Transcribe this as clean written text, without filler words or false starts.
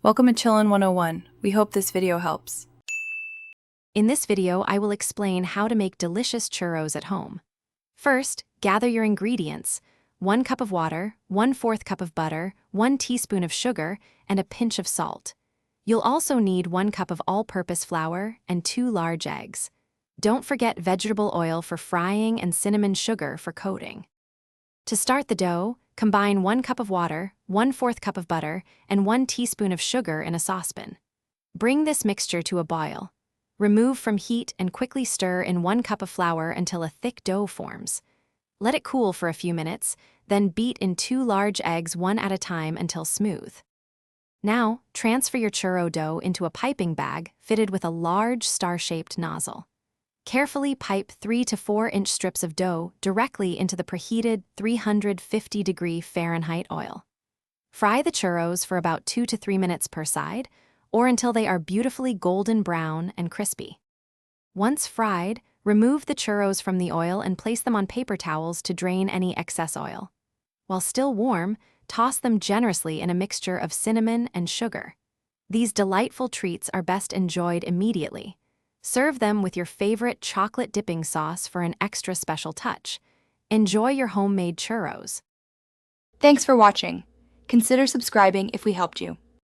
Welcome to Chillin' 101. We hope this video helps. In this video, I will explain how to make delicious churros at home. First, gather your ingredients: 1 cup of water, 1/4 cup of butter, 1 teaspoon of sugar, and a pinch of salt. You'll also need 1 cup of all-purpose flour and 2 large eggs. Don't forget vegetable oil for frying and cinnamon sugar for coating. To start the dough, combine 1 cup of water, 1/4 cup of butter, and 1 teaspoon of sugar in a saucepan. Bring this mixture to a boil. Remove from heat and quickly stir in 1 cup of flour until a thick dough forms. Let it cool for a few minutes, then beat in 2 large eggs one at a time until smooth. Now, transfer your churro dough into a piping bag fitted with a large star-shaped nozzle. Carefully pipe 3 to 4 inch strips of dough directly into the preheated 350-degree Fahrenheit oil. Fry the churros for about 2 to 3 minutes per side, or until they are beautifully golden brown and crispy. Once fried, remove the churros from the oil and place them on paper towels to drain any excess oil. While still warm, toss them generously in a mixture of cinnamon and sugar. These delightful treats are best enjoyed immediately. Serve them with your favorite chocolate dipping sauce for an extra special touch. Enjoy your homemade churros. Thanks for watching. Consider subscribing if we helped you.